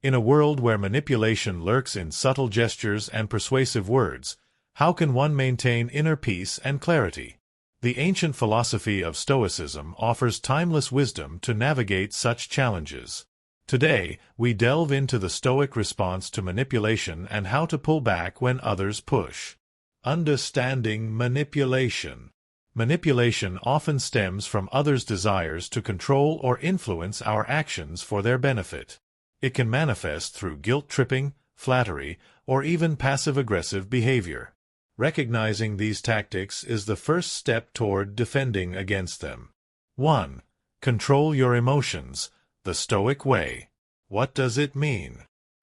In a world where manipulation lurks in subtle gestures and persuasive words, how can one maintain inner peace and clarity? The ancient philosophy of Stoicism offers timeless wisdom to navigate such challenges. Today, we delve into the Stoic response to manipulation and how to pull back when others push. Understanding manipulation. Manipulation often stems from others' desires to control or influence our actions for their benefit. It can manifest through guilt-tripping, flattery, or even passive-aggressive behavior. Recognizing these tactics is the first step toward defending against them. 1. Control your emotions. The Stoic way. What does it mean?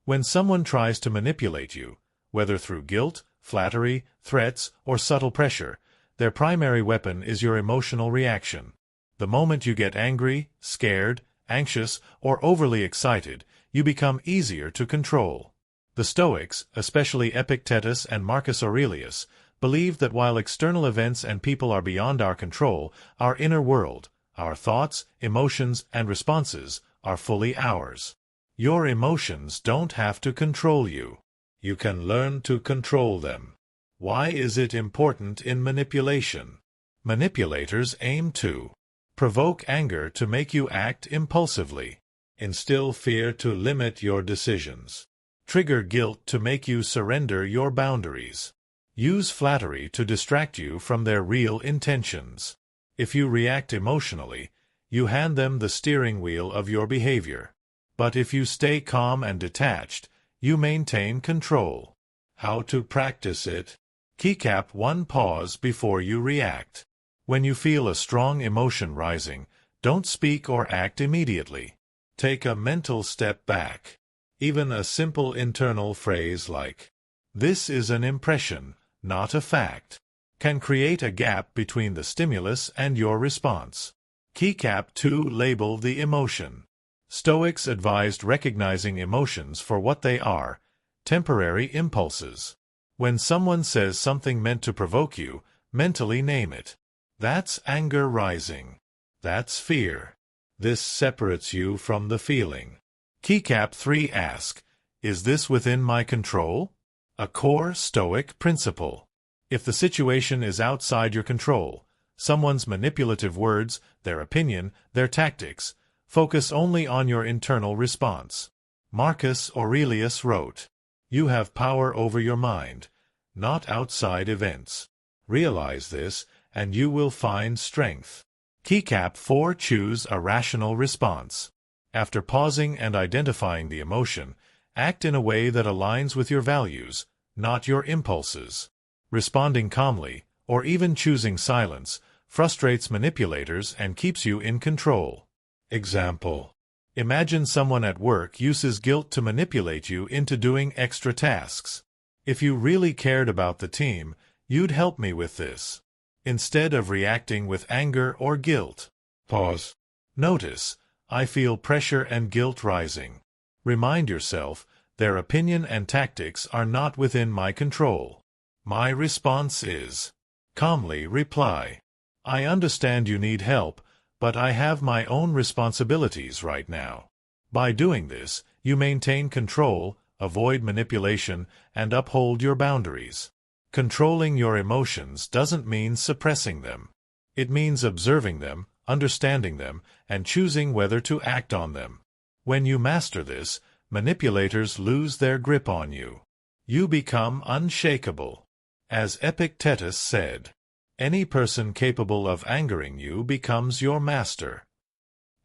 When someone tries to manipulate you, whether through guilt, flattery, threats, or subtle pressure, their primary weapon is your emotional reaction. The moment you get angry, scared, anxious, or overly excited, you become easier to control. The Stoics, especially Epictetus and Marcus Aurelius, believed that while external events and people are beyond our control, our inner world, our thoughts, emotions, and responses, are fully ours. Your emotions don't have to control you. You can learn to control them. Why is it important in manipulation? Manipulators aim to provoke anger to make you act impulsively, instill fear to limit your decisions, trigger guilt to make you surrender your boundaries, use flattery to distract you from their real intentions. If you react emotionally, you hand them the steering wheel of your behavior. But if you stay calm and detached, you maintain control. How to practice it? Keycap 1. Pause before you react. When you feel a strong emotion rising, don't speak or act immediately. Take a mental step back. Even a simple internal phrase like, "This is an impression, not a fact," can create a gap between the stimulus and your response. Keycap 2. Label the emotion. Stoics advised recognizing emotions for what they are, temporary impulses. When someone says something meant to provoke you, mentally name it. That's anger rising. That's fear. This separates you from the feeling. Keycap 3. Ask, is this within my control? A core Stoic principle. If the situation is outside your control, someone's manipulative words, their opinion, their tactics, focus only on your internal response. Marcus Aurelius wrote, "You have power over your mind, not outside events. Realize this, and you will find strength." Keycap 4. Choose a rational response. After pausing and identifying the emotion, act in a way that aligns with your values, not your impulses. Responding calmly, or even choosing silence, frustrates manipulators and keeps you in control. Example. Imagine someone at work uses guilt to manipulate you into doing extra tasks. If you really cared about the team, you'd help me with this. Instead of reacting with anger or guilt. Pause. Notice, I feel pressure and guilt rising. Remind yourself, their opinion and tactics are not within my control. My response is, calmly reply, I understand you need help, but I have my own responsibilities right now. By doing this, you maintain control, avoid manipulation, and uphold your boundaries. Controlling your emotions doesn't mean suppressing them. It means observing them, understanding them, and choosing whether to act on them. When you master this, manipulators lose their grip on you. You become unshakable. As Epictetus said, any person capable of angering you becomes your master.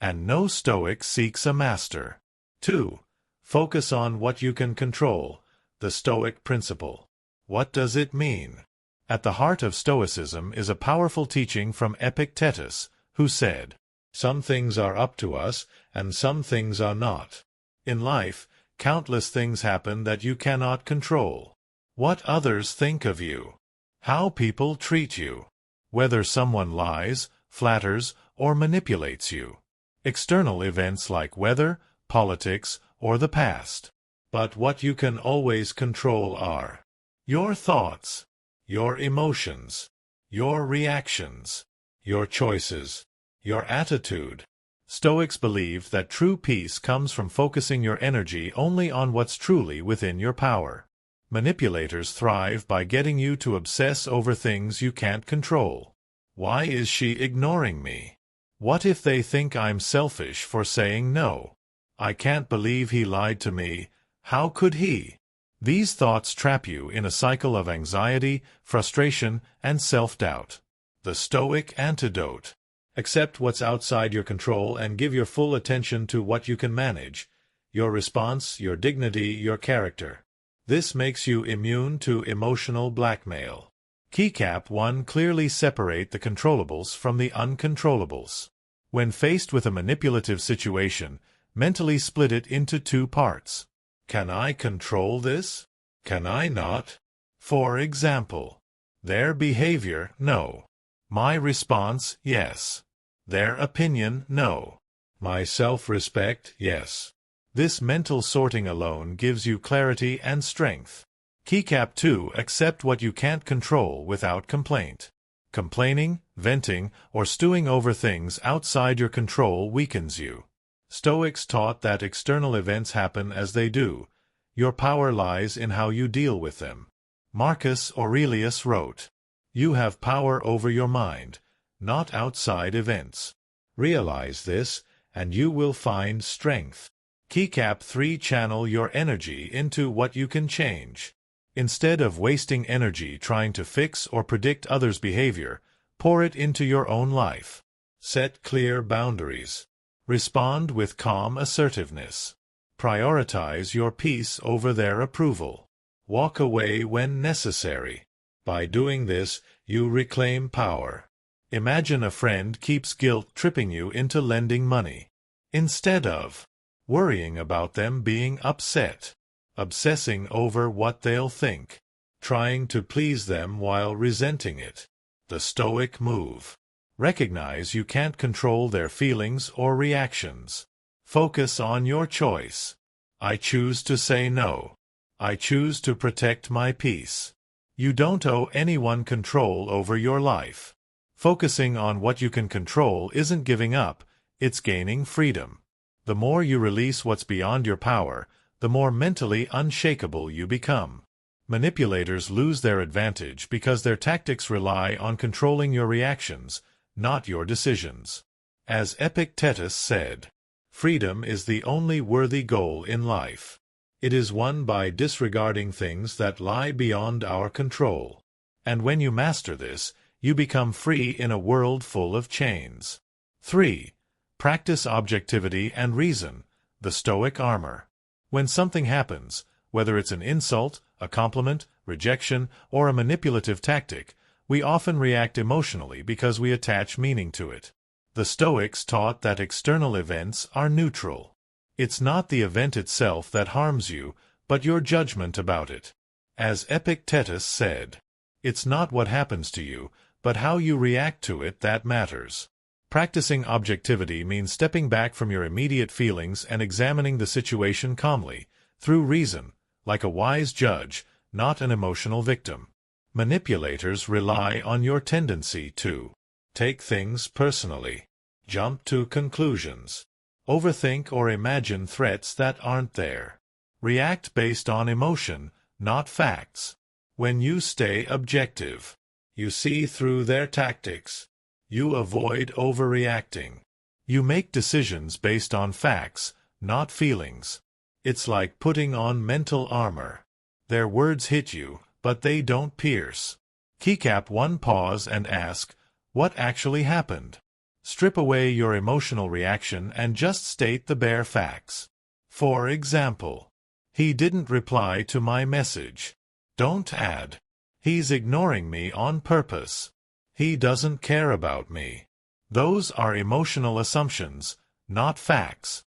And no Stoic seeks a master. 2. Focus on what you can control. The Stoic principle. What does it mean? At the heart of Stoicism is a powerful teaching from Epictetus, who said, "Some things are up to us, and some things are not." In life, countless things happen that you cannot control. What others think of you, how people treat you, whether someone lies, flatters, or manipulates you. External events like weather, politics, or the past. But what you can always control are your thoughts, your emotions, your reactions, your choices, your attitude. Stoics believed that true peace comes from focusing your energy only on what's truly within your power. Manipulators thrive by getting you to obsess over things you can't control. Why is she ignoring me? What if they think I'm selfish for saying no? I can't believe he lied to me. How could he? These thoughts trap you in a cycle of anxiety, frustration, and self-doubt. The Stoic antidote. Accept what's outside your control and give your full attention to what you can manage. Your response, your dignity, your character. This makes you immune to emotional blackmail. Keycap 1. Clearly separate the controllables from the uncontrollables. When faced with a manipulative situation, mentally split it into two parts. Can I control this? Can I not? For example, their behavior, no. My response, yes. Their opinion, no. My self-respect, yes. This mental sorting alone gives you clarity and strength. Keycap 2. Accept what you can't control without complaint. Complaining, venting, or stewing over things outside your control weakens you. Stoics taught that external events happen as they do. Your power lies in how you deal with them. Marcus Aurelius wrote, "You have power over your mind, not outside events. Realize this, and you will find strength." Keycap 3. Channel your energy into what you can change. Instead of wasting energy trying to fix or predict others' behavior, pour it into your own life. Set clear boundaries. Respond with calm assertiveness. Prioritize your peace over their approval. Walk away when necessary. By doing this, you reclaim power. Imagine a friend keeps guilt-tripping you into lending money. Instead of worrying about them being upset, obsessing over what they'll think, trying to please them while resenting it. The Stoic move. Recognize you can't control their feelings or reactions. Focus on your choice. I choose to say no. I choose to protect my peace. You don't owe anyone control over your life. Focusing on what you can control isn't giving up, it's gaining freedom. The more you release what's beyond your power, the more mentally unshakable you become. Manipulators lose their advantage because their tactics rely on controlling your reactions, not your decisions. As Epictetus said, freedom is the only worthy goal in life. It is won by disregarding things that lie beyond our control. And when you master this, you become free in a world full of chains. 3. Practice objectivity and reason, the Stoic armor. When something happens, whether it's an insult, a compliment, rejection, or a manipulative tactic, we often react emotionally because we attach meaning to it. The Stoics taught that external events are neutral. It's not the event itself that harms you, but your judgment about it. As Epictetus said, it's not what happens to you, but how you react to it that matters. Practicing objectivity means stepping back from your immediate feelings and examining the situation calmly, through reason, like a wise judge, not an emotional victim. Manipulators rely on your tendency to take things personally, jump to conclusions, overthink or imagine threats that aren't there. React based on emotion, not facts. When you stay objective, you see through their tactics. You avoid overreacting. You make decisions based on facts, not feelings. It's like putting on mental armor. Their words hit you, but they don't pierce. Keycap 1. Pause and ask, what actually happened? Strip away your emotional reaction and just state the bare facts. For example, he didn't reply to my message. Don't add, he's ignoring me on purpose. He doesn't care about me. Those are emotional assumptions, not facts.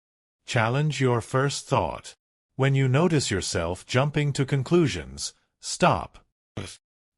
Challenge your first thought. When you notice yourself jumping to conclusions, stop.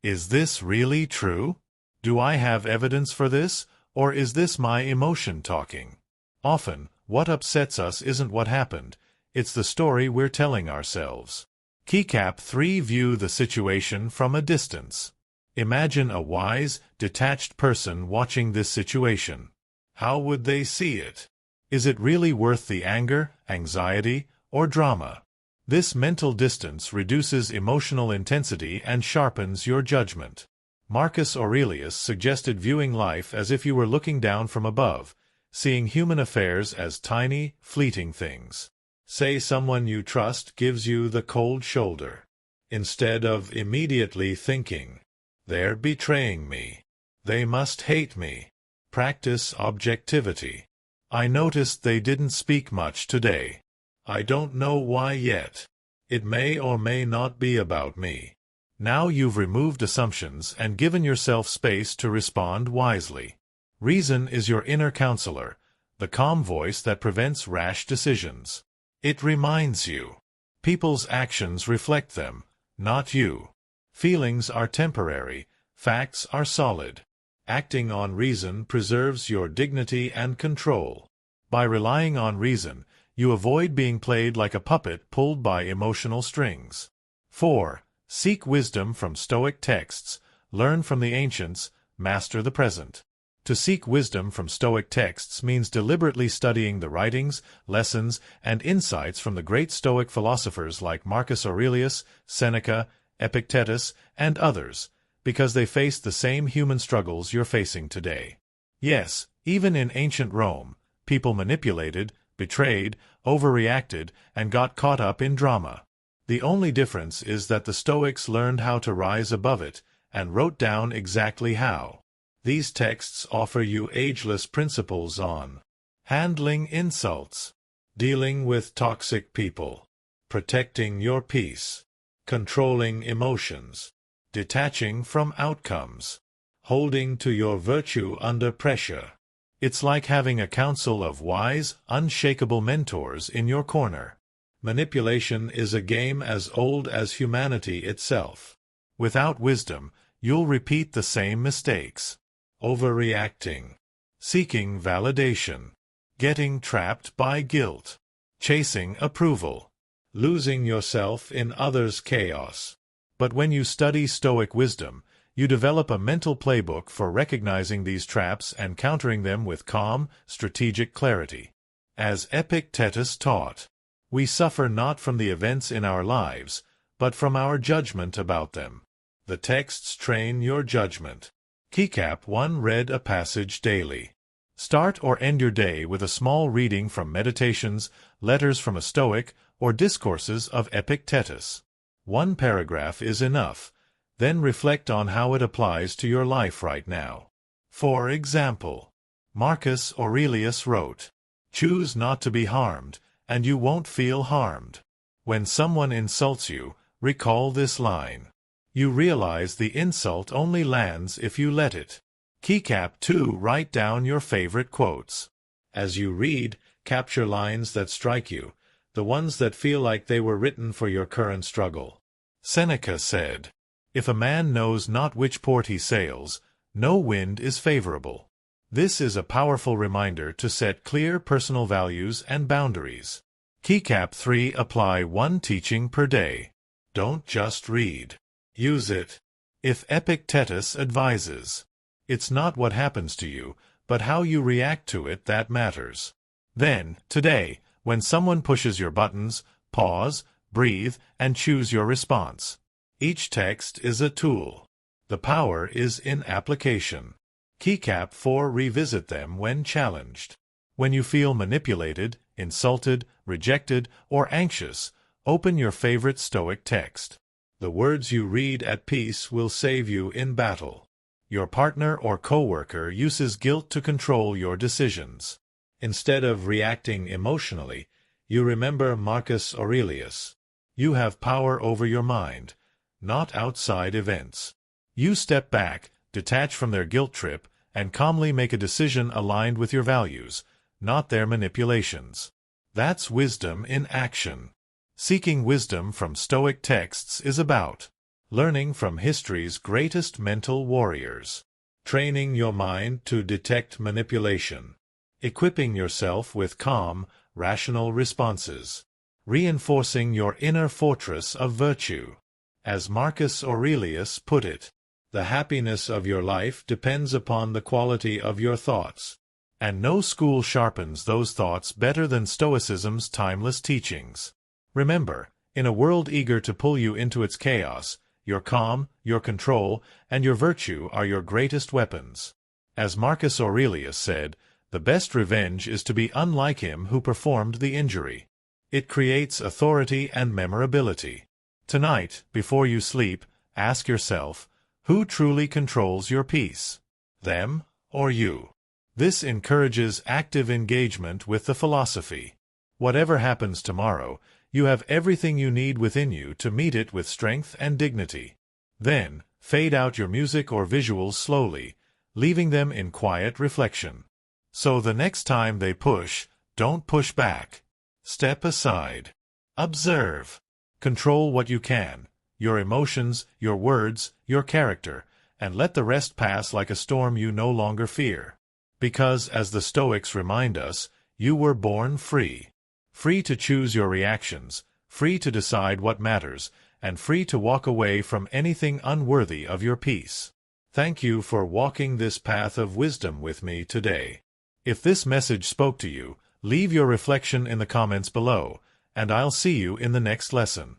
Is this really true? Do I have evidence for this, or is this my emotion talking? Often, what upsets us isn't what happened, it's the story we're telling ourselves. Keycap 3. View the situation from a distance. Imagine a wise, detached person watching this situation. How would they see it? Is it really worth the anger, anxiety, or drama? This mental distance reduces emotional intensity and sharpens your judgment. Marcus Aurelius suggested viewing life as if you were looking down from above, seeing human affairs as tiny, fleeting things. Say someone you trust gives you the cold shoulder. Instead of immediately thinking, "They're betraying me. They must hate me." Practice objectivity. I noticed they didn't speak much today. I don't know why yet. It may or may not be about me. Now you've removed assumptions and given yourself space to respond wisely. Reason is your inner counselor, the calm voice that prevents rash decisions. It reminds you. People's actions reflect them, not you. Feelings are temporary, facts are solid. Acting on reason preserves your dignity and control. By relying on reason, you avoid being played like a puppet pulled by emotional strings. 4. Seek wisdom from Stoic texts, learn from the ancients, master the present. To seek wisdom from Stoic texts means deliberately studying the writings, lessons, and insights from the great Stoic philosophers like Marcus Aurelius, Seneca, Epictetus, and others, because they faced the same human struggles you're facing today. Yes, even in ancient Rome, people manipulated, betrayed, overreacted, and got caught up in drama. The only difference is that the Stoics learned how to rise above it and wrote down exactly how. These texts offer you ageless principles on handling insults, dealing with toxic people, protecting your peace, controlling emotions, detaching from outcomes, holding to your virtue under pressure. It's like having a council of wise, unshakable mentors in your corner. Manipulation is a game as old as humanity itself. Without wisdom, you'll repeat the same mistakes. Overreacting, seeking validation, getting trapped by guilt, chasing approval, losing yourself in others' chaos. But when you study Stoic wisdom, you develop a mental playbook for recognizing these traps and countering them with calm, strategic clarity. As Epictetus taught, we suffer not from the events in our lives, but from our judgment about them. The texts train your judgment. Keycap 1. Read a passage daily. Start or end your day with a small reading from Meditations, Letters from a Stoic, or Discourses of Epictetus. One paragraph is enough. Then reflect on how it applies to your life right now. For example, Marcus Aurelius wrote, "Choose not to be harmed, and you won't feel harmed." When someone insults you, recall this line. You realize the insult only lands if you let it. Keycap 2. Write down your favorite quotes. As you read, capture lines that strike you, the ones that feel like they were written for your current struggle. Seneca said, "If a man knows not which port he sails, no wind is favorable." This is a powerful reminder to set clear personal values and boundaries. Keycap 3. Apply one teaching per day. Don't just read. Use it. If Epictetus advises, it's not what happens to you, but how you react to it that matters. Then, today, when someone pushes your buttons, pause, breathe, and choose your response. Each text is a tool. The power is in application. Keycap 4. Revisit them when challenged. When you feel manipulated, insulted, rejected, or anxious, open your favorite Stoic text. The words you read at peace will save you in battle. Your partner or coworker uses guilt to control your decisions. Instead of reacting emotionally, you remember Marcus Aurelius. You have power over your mind, not outside events. You step back, detach from their guilt trip, and calmly make a decision aligned with your values, not their manipulations. That's wisdom in action. Seeking wisdom from Stoic texts is about learning from history's greatest mental warriors, training your mind to detect manipulation, equipping yourself with calm, rational responses, reinforcing your inner fortress of virtue. As Marcus Aurelius put it, the happiness of your life depends upon the quality of your thoughts. And no school sharpens those thoughts better than Stoicism's timeless teachings. Remember, in a world eager to pull you into its chaos, your calm, your control, and your virtue are your greatest weapons. As Marcus Aurelius said, the best revenge is to be unlike him who performed the injury. It creates authority and memorability. Tonight, before you sleep, ask yourself, who truly controls your peace? Them or you? This encourages active engagement with the philosophy. Whatever happens tomorrow, you have everything you need within you to meet it with strength and dignity. Then, fade out your music or visuals slowly, leaving them in quiet reflection. So the next time they push, don't push back. Step aside. Observe. Control what you can, your emotions, your words, your character, and let the rest pass like a storm you no longer fear. Because, as the Stoics remind us, you were born free. Free to choose your reactions, free to decide what matters, and free to walk away from anything unworthy of your peace. Thank you for walking this path of wisdom with me today. If this message spoke to you, leave your reflection in the comments below, and I'll see you in the next lesson.